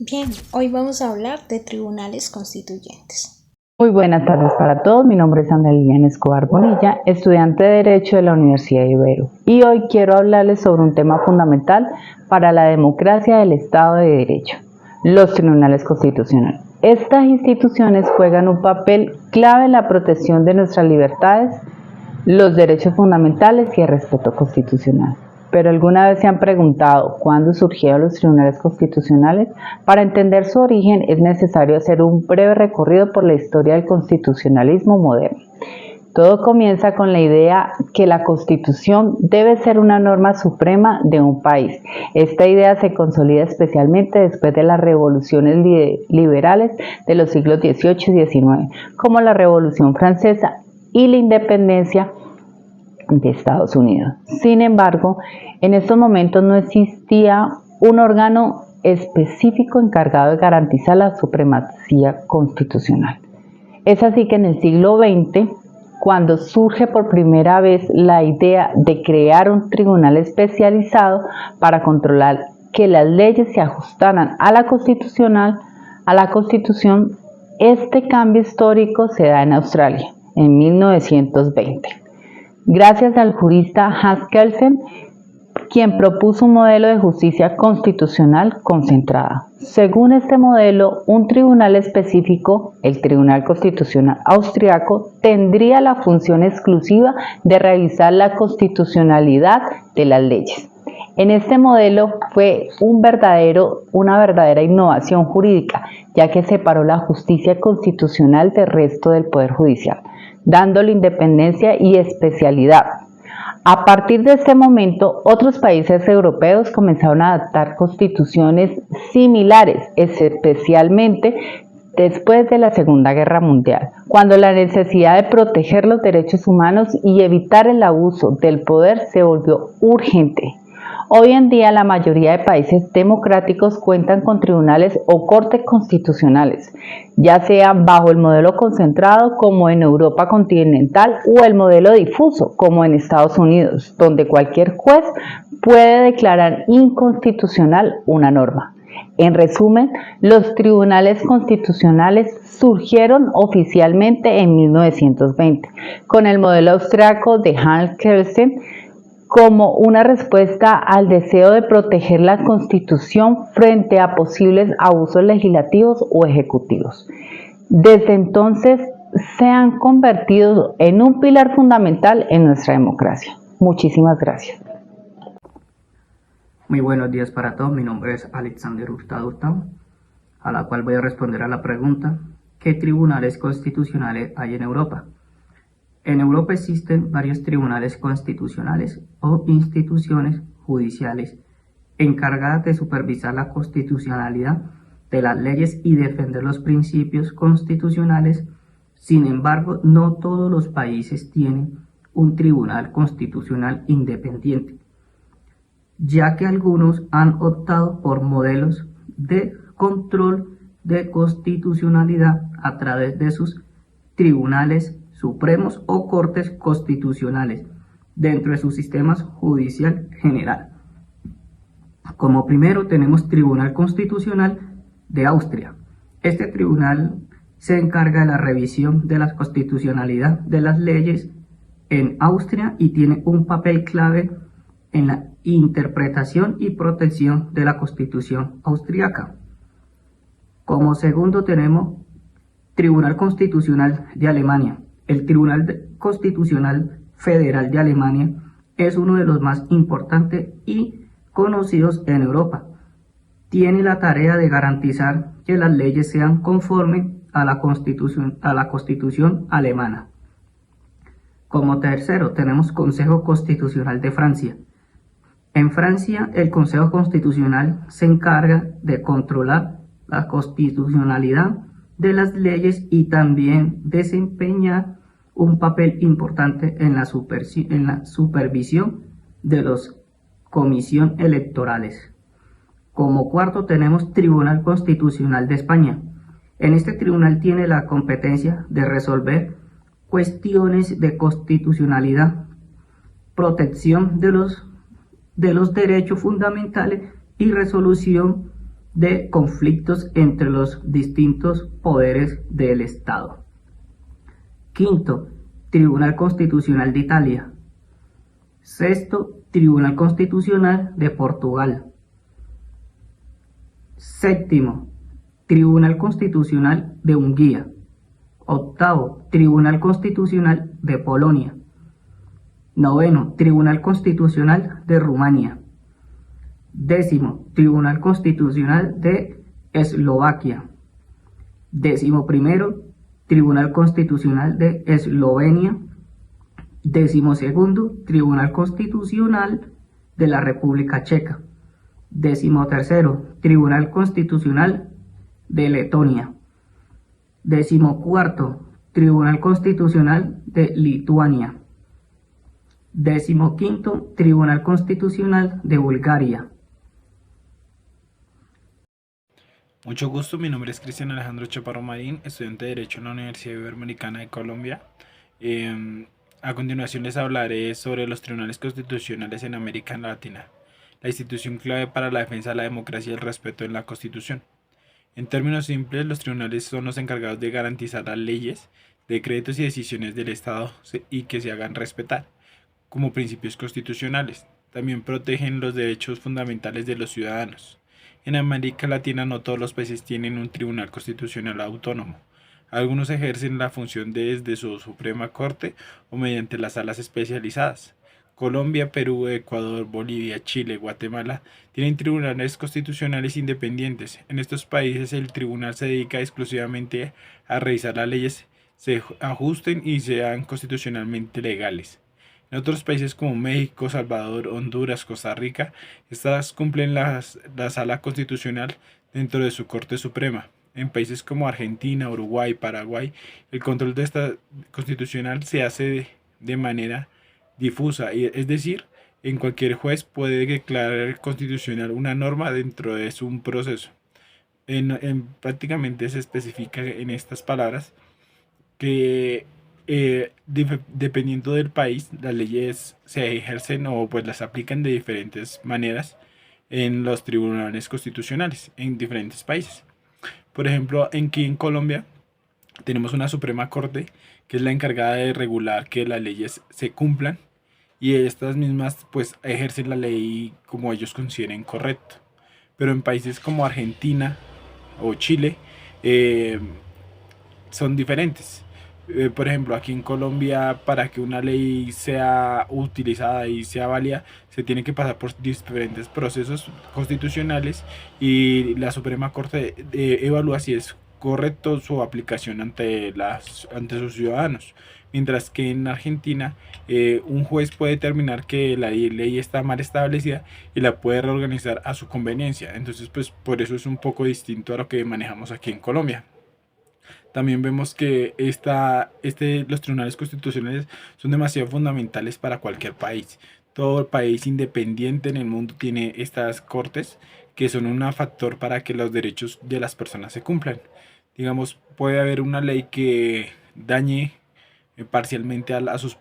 Bien, hoy vamos a hablar de tribunales constituyentes. Muy buenas tardes para todos, mi nombre es Ana Liliana Escobar Bonilla, estudiante de Derecho de la Universidad de Ibero, y hoy quiero hablarles sobre un tema fundamental para la democracia del Estado de Derecho, los tribunales constitucionales. Estas instituciones juegan un papel clave en la protección de nuestras libertades, los derechos fundamentales y el respeto constitucional. Pero ¿alguna vez se han preguntado cuándo surgieron los tribunales constitucionales? Para entender su origen es necesario hacer un breve recorrido por la historia del constitucionalismo moderno. Todo comienza con la idea que la Constitución debe ser una norma suprema de un país. Esta idea se consolida especialmente después de las revoluciones liberales de los siglos XVIII y XIX, como la Revolución Francesa y la independencia de Estados Unidos. Sin embargo, en estos momentos no existía un órgano específico encargado de garantizar la supremacía constitucional. Es así que en el siglo XX, cuando surge por primera vez la idea de crear un tribunal especializado para controlar que las leyes se ajustaran a la Constitución, este cambio histórico se da en Australia en 1920. Gracias al jurista Hans Kelsen, quien propuso un modelo de justicia constitucional concentrada. Según este modelo, un tribunal específico, el Tribunal Constitucional Austriaco, tendría la función exclusiva de revisar la constitucionalidad de las leyes. En este modelo fue una verdadera innovación jurídica, ya que separó la justicia constitucional del resto del Poder Judicial, dándole independencia y especialidad. A partir de este momento, otros países europeos comenzaron a adaptar constituciones similares, especialmente después de la Segunda Guerra Mundial, cuando la necesidad de proteger los derechos humanos y evitar el abuso del poder se volvió urgente. Hoy en día la mayoría de países democráticos cuentan con tribunales o cortes constitucionales, ya sea bajo el modelo concentrado como en Europa continental o el modelo difuso como en Estados Unidos, donde cualquier juez puede declarar inconstitucional una norma. En resumen, los tribunales constitucionales surgieron oficialmente en 1920 con el modelo austriaco de Hans Kelsen, como una respuesta al deseo de proteger la Constitución frente a posibles abusos legislativos o ejecutivos. Desde entonces se han convertido en un pilar fundamental en nuestra democracia. Muchísimas gracias. Muy buenos días para todos, mi nombre es Alexander Hurtado, a la cual voy a responder a la pregunta: ¿qué tribunales constitucionales hay en Europa? En Europa existen varios tribunales constitucionales o instituciones judiciales encargadas de supervisar la constitucionalidad de las leyes y defender los principios constitucionales. Sin embargo, no todos los países tienen un tribunal constitucional independiente, ya que algunos han optado por modelos de control de constitucionalidad a través de sus tribunales supremos o cortes constitucionales dentro de sus sistemas judicial general. Como primero tenemos Tribunal Constitucional de Austria. Este tribunal se encarga de la revisión de la constitucionalidad de las leyes en Austria y tiene un papel clave en la interpretación y protección de la Constitución austriaca. Como segundo tenemos Tribunal Constitucional de Alemania. El Tribunal Constitucional Federal de Alemania es uno de los más importantes y conocidos en Europa. Tiene la tarea de garantizar que las leyes sean conformes a la Constitución alemana. Como tercero tenemos Consejo Constitucional de Francia. En Francia, el Consejo Constitucional se encarga de controlar la constitucionalidad de las leyes y también desempeñar un papel importante en la supervisión de las comisiones electorales. Como cuarto tenemos Tribunal Constitucional de España. En este tribunal tiene la competencia de resolver cuestiones de constitucionalidad, protección de los derechos fundamentales y resolución de conflictos entre los distintos poderes del Estado. Quinto, Tribunal Constitucional de Italia. Sexto, Tribunal Constitucional de Portugal. Séptimo, Tribunal Constitucional de Hungría. Octavo, Tribunal Constitucional de Polonia. Noveno, Tribunal Constitucional de Rumania. Décimo, Tribunal Constitucional de Eslovaquia. Décimo primero, Tribunal Constitucional de Eslovenia. Décimo segundo, Tribunal Constitucional de la República Checa. Décimo tercero, Tribunal Constitucional de Letonia. Décimo cuarto, Tribunal Constitucional de Lituania. Décimo quinto, Tribunal Constitucional de Bulgaria. Mucho gusto, mi nombre es Cristian Alejandro Chaparro Marín, estudiante de Derecho en la Universidad Iberoamericana de Colombia. A continuación les hablaré sobre los tribunales constitucionales en América Latina, la institución clave para la defensa de la democracia y el respeto en la Constitución. En términos simples, los tribunales son los encargados de garantizar las leyes, decretos y decisiones del Estado y que se hagan respetar como principios constitucionales. También protegen los derechos fundamentales de los ciudadanos. En América Latina no todos los países tienen un tribunal constitucional autónomo. Algunos ejercen la función desde su Suprema Corte o mediante las salas especializadas. Colombia, Perú, Ecuador, Bolivia, Chile, Guatemala tienen tribunales constitucionales independientes. En estos países el tribunal se dedica exclusivamente a revisar las leyes, se ajusten y sean constitucionalmente legales. En otros países como México, Salvador, Honduras, Costa Rica, estas cumplen la sala constitucional dentro de su Corte Suprema. En países como Argentina, Uruguay, Paraguay, el control de esta constitucional se hace de manera difusa, es decir, en cualquier juez puede declarar constitucional una norma dentro de un proceso. Prácticamente se especifica en estas palabras que dependiendo del país, las leyes se ejercen o pues las aplican de diferentes maneras en los tribunales constitucionales en diferentes países. Por ejemplo, aquí en Colombia tenemos una Suprema Corte que es la encargada de regular que las leyes se cumplan y estas mismas pues ejercen la ley como ellos consideren correcto. Pero en países como Argentina o Chile son diferentes. Por ejemplo, aquí en Colombia, para que una ley sea utilizada y sea válida, se tiene que pasar por diferentes procesos constitucionales y la Suprema Corte evalúa si es correcto su aplicación ante sus ciudadanos. Mientras que en Argentina, un juez puede determinar que la ley está mal establecida y la puede reorganizar a su conveniencia. Entonces, pues por eso es un poco distinto a lo que manejamos aquí en Colombia. También vemos que los tribunales constitucionales son demasiado fundamentales para cualquier país. Todo país independiente en el mundo tiene estas cortes que son un factor para que los derechos de las personas se cumplan. Digamos, puede haber una ley que dañe parcialmente a sus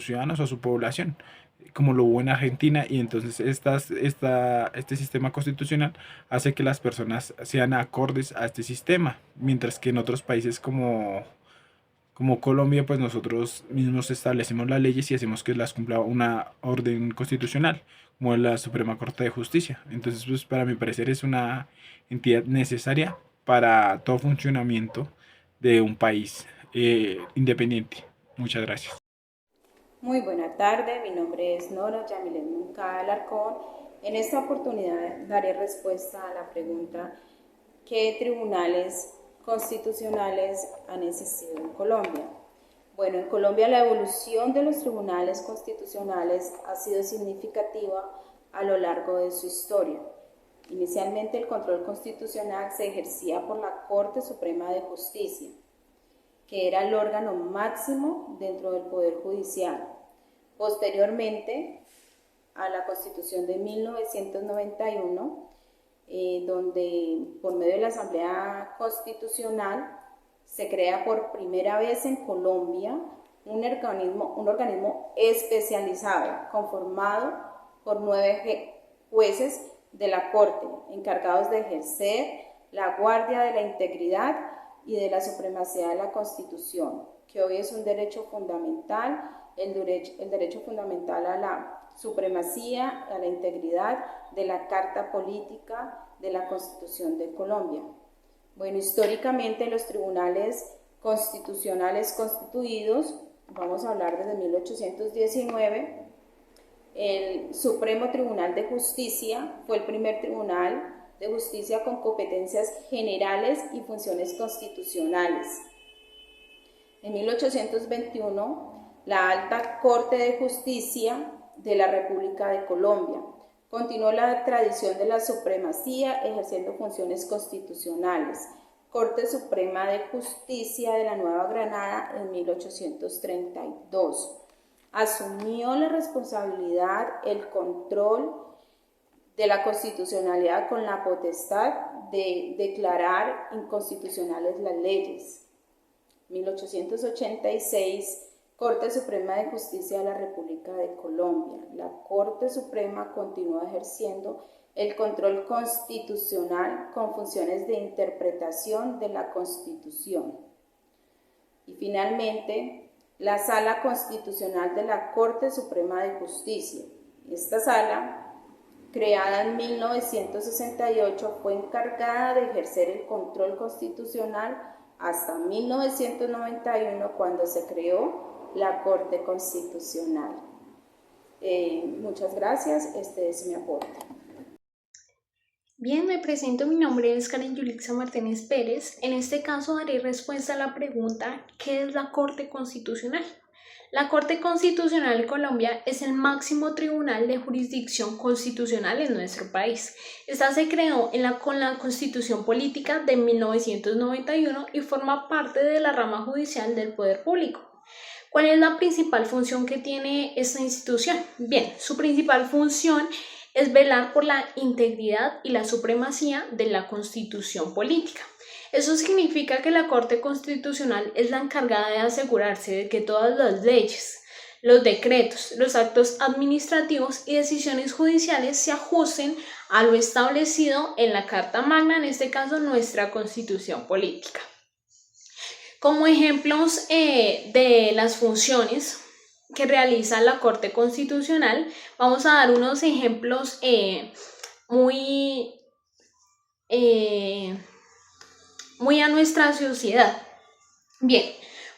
ciudadanos o a su población, como lo hubo en Argentina, y entonces este sistema constitucional hace que las personas sean acordes a este sistema, mientras que en otros países como Colombia, pues nosotros mismos establecemos las leyes y hacemos que las cumpla una orden constitucional, como la Suprema Corte de Justicia. Entonces, pues para mi parecer es una entidad necesaria para todo funcionamiento de un país independiente. Muchas gracias. Muy buena tarde, mi nombre es Nora Yamilet Moncada Alarcón. En esta oportunidad daré respuesta a la pregunta: ¿qué tribunales constitucionales han existido en Colombia? Bueno, en Colombia la evolución de los tribunales constitucionales ha sido significativa a lo largo de su historia. Inicialmente el control constitucional se ejercía por la Corte Suprema de Justicia, que era el órgano máximo dentro del Poder Judicial. Posteriormente, a la Constitución de 1991, donde por medio de la Asamblea Constitucional se crea por primera vez en Colombia un organismo especializado, conformado por 9 jueces de la Corte, encargados de ejercer la guardia de la integridad y de la supremacía de la Constitución, que hoy es un derecho fundamental, el derecho fundamental a la supremacía, a la integridad de la Carta Política de la Constitución de Colombia. Bueno, históricamente los tribunales constitucionales constituidos, vamos a hablar desde 1819, el Supremo Tribunal de Justicia fue el primer tribunal de justicia con competencias generales y funciones constitucionales. En 1821, la Alta Corte de Justicia de la República de Colombia continuó la tradición de la supremacía ejerciendo funciones constitucionales. Corte Suprema de Justicia de la Nueva Granada en 1832. Asumió la responsabilidad, el control de la constitucionalidad con la potestad de declarar inconstitucionales las leyes. 1886, Corte Suprema de Justicia de la República de Colombia. La Corte Suprema continuó ejerciendo el control constitucional con funciones de interpretación de la Constitución. Y finalmente, la Sala Constitucional de la Corte Suprema de Justicia. Esta sala, creada en 1968, fue encargada de ejercer el control constitucional hasta 1991, cuando se creó la Corte Constitucional. Muchas gracias, este es mi aporte. Bien, me presento, mi nombre es Karen Yulixa Martínez Pérez. En este caso daré respuesta a la pregunta ¿qué es la Corte Constitucional? La Corte Constitucional de Colombia es el máximo tribunal de jurisdicción constitucional en nuestro país. Esta se creó con la Constitución Política de 1991 y forma parte de la rama judicial del Poder Público. ¿Cuál es la principal función que tiene esta institución? Bien, su principal función es velar por la integridad y la supremacía de la Constitución política. Eso significa que la Corte Constitucional es la encargada de asegurarse de que todas las leyes, los decretos, los actos administrativos y decisiones judiciales se ajusten a lo establecido en la Carta Magna, en este caso nuestra Constitución política. Como ejemplos de las funciones que realiza la Corte Constitucional, vamos a dar unos ejemplos muy a nuestra sociedad. Bien,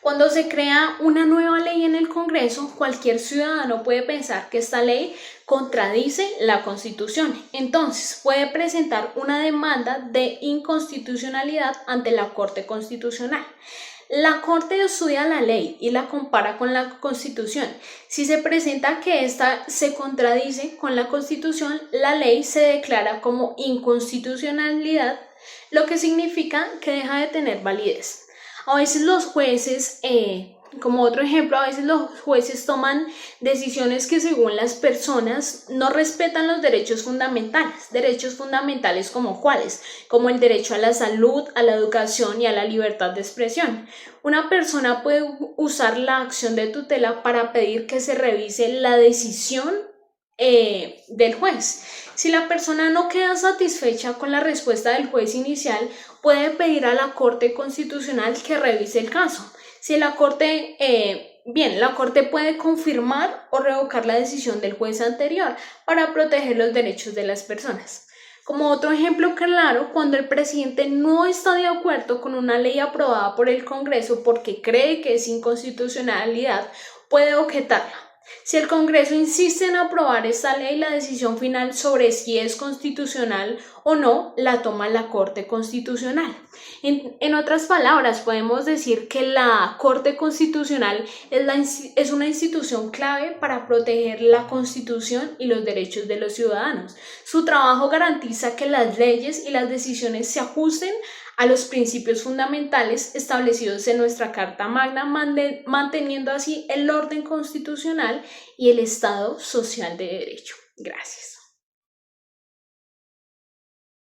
cuando se crea una nueva ley en el Congreso, cualquier ciudadano puede pensar que esta ley contradice la Constitución. Entonces, puede presentar una demanda de inconstitucionalidad ante la Corte Constitucional. La Corte estudia la ley y la compara con la Constitución. Si se presenta que ésta se contradice con la Constitución, la ley se declara como inconstitucionalidad, lo que significa que deja de tener validez. A veces los jueces, como otro ejemplo, a veces los jueces toman decisiones que según las personas no respetan los derechos fundamentales como cuáles, como el derecho a la salud, a la educación y a la libertad de expresión. Una persona puede usar la acción de tutela para pedir que se revise la decisión del juez. Si la persona no queda satisfecha con la respuesta del juez inicial, puede pedir a la Corte Constitucional que revise el caso. Si la Corte puede confirmar o revocar la decisión del juez anterior para proteger los derechos de las personas. Como otro ejemplo claro, cuando el presidente no está de acuerdo con una ley aprobada por el Congreso porque cree que es inconstitucionalidad, puede objetarla. Si el Congreso insiste en aprobar esta ley, la decisión final sobre si es constitucional o no la toma la Corte Constitucional. En otras palabras, podemos decir que la Corte Constitucional es una institución clave para proteger la Constitución y los derechos de los ciudadanos. Su trabajo garantiza que las leyes y las decisiones se ajusten a los principios fundamentales establecidos en nuestra Carta Magna, manteniendo así el orden constitucional y el Estado social de derecho. Gracias.